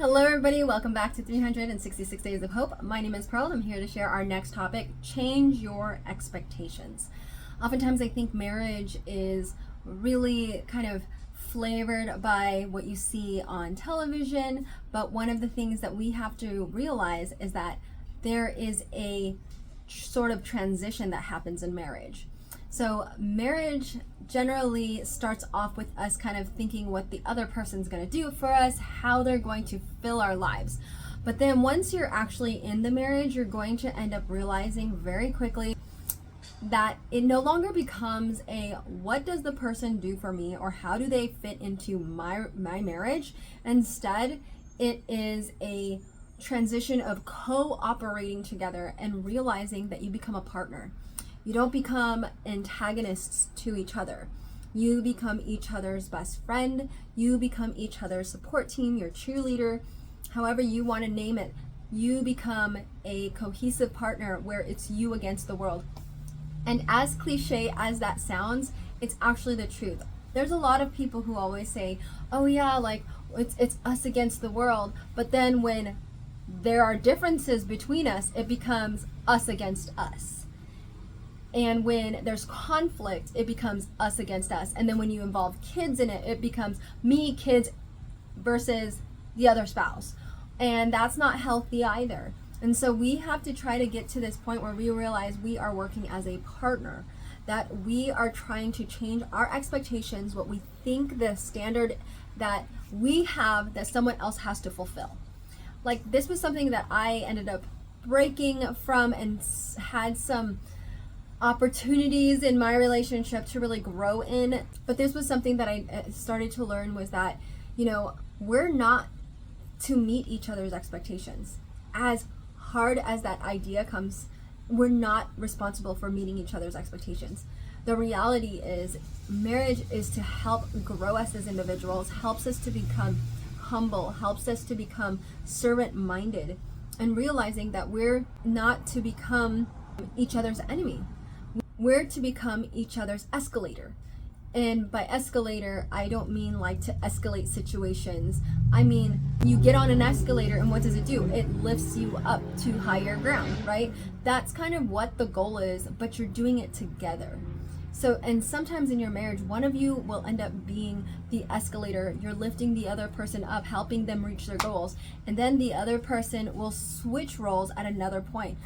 Hello everybody, welcome back to 366 Days of Hope. My name is Pearl and I'm here to share our next topic, change your expectations. Oftentimes I think marriage is really kind of flavored by what you see on television, but one of the things that we have to realize is that there is a sort of transition that happens in marriage. So marriage generally starts off with us kind of thinking what the other person's going to do for us, how they're going to fill our lives. But then once you're actually in the marriage, you're going to end up realizing very quickly that it no longer becomes a what does the person do for me or how do they fit into my marriage. Instead, it is a transition of cooperating together and realizing that you become a partner. You don't become antagonists to each other. You become each other's best friend. You become each other's support team, your cheerleader, however you want to name it. You become a cohesive partner where it's you against the world. And as cliche as that sounds, it's actually the truth. There's a lot of people who always say, oh yeah, like it's us against the world. But then when there are differences between us, it becomes us against us. And when there's conflict, it becomes us against us. And then when you involve kids in it, it becomes me, kids versus the other spouse. And that's not healthy either. And so we have to try to get to this point where we realize we are working as a partner, that we are trying to change our expectations, what we think the standard that we have that someone else has to fulfill. Like this was something that I ended up breaking from and had some opportunities in my relationship to really grow in. But this was something that I started to learn was that, we're not to meet each other's expectations. As hard as that idea comes, we're not responsible for meeting each other's expectations. The reality is marriage is to help grow us as individuals, helps us to become humble, helps us to become servant-minded, and realizing that we're not to become each other's enemy. We're to become each other's escalator. And by escalator, I don't mean like to escalate situations. I mean, you get on an escalator and what does it do? It lifts you up to higher ground, right? That's kind of what the goal is, but you're doing it together. So, and sometimes in your marriage, one of you will end up being the escalator. You're lifting the other person up, helping them reach their goals. And then the other person will switch roles at another point.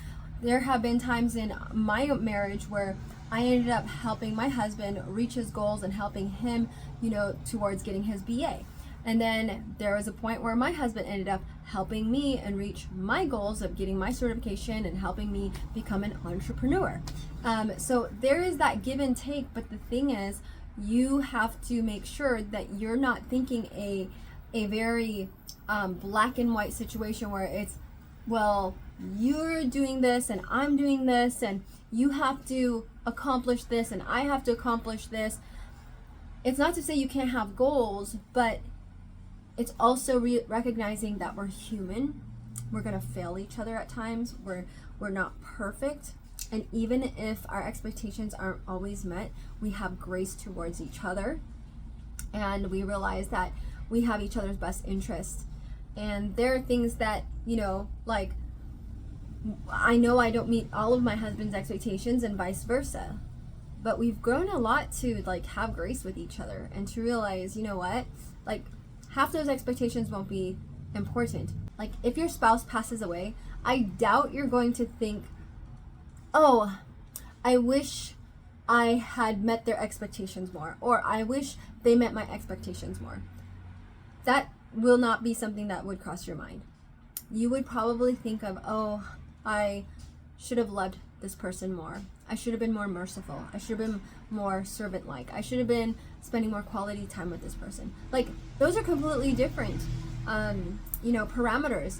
There have been times in my marriage where I ended up helping my husband reach his goals and helping him, towards getting his BA. And then there was a point where my husband ended up helping me and reach my goals of getting my certification and helping me become an entrepreneur. So there is that give and take, but the thing is, you have to make sure that you're not thinking a very black and white situation where it's, well, you're doing this and I'm doing this and you have to accomplish this and I have to accomplish this. It's not to say you can't have goals, but it's also recognizing that we're human. We're going to fail each other at times. We're not perfect. And even if our expectations aren't always met, we have grace towards each other. And we realize that we have each other's best interests. And there are things that, like, I know I don't meet all of my husband's expectations and vice versa, but we've grown a lot to have grace with each other and to realize, half those expectations won't be important. Like if your spouse passes away, I doubt you're going to think, oh, I wish I had met their expectations more, or I wish they met my expectations more. That will not be something that would cross your mind. You would probably think of, oh, I should have loved this person more. I should have been more merciful. I should have been more servant-like. I should have been spending more quality time with this person. Like, those are completely different, parameters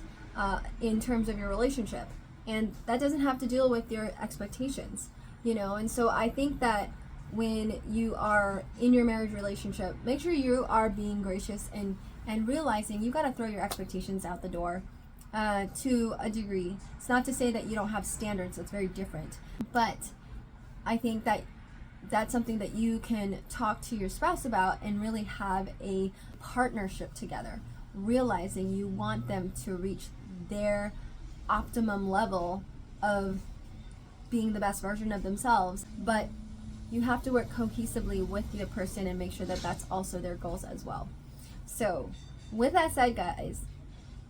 in terms of your relationship. And that doesn't have to deal with your expectations, And so I think that when you are in your marriage relationship, make sure you are being gracious and realizing you got to throw your expectations out the door. To a degree. It's not to say that you don't have standards, that's very different. But I think that that's something that you can talk to your spouse about and really have a partnership together realizing you want them to reach their optimum level of being the best version of themselves, but you have to work cohesively with the person and make sure that that's also their goals as well. So with that said, guys,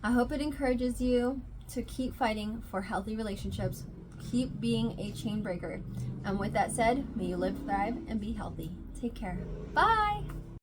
I hope it encourages you to keep fighting for healthy relationships, keep being a chain breaker. And with that said, may you live, thrive, and be healthy. Take care. Bye.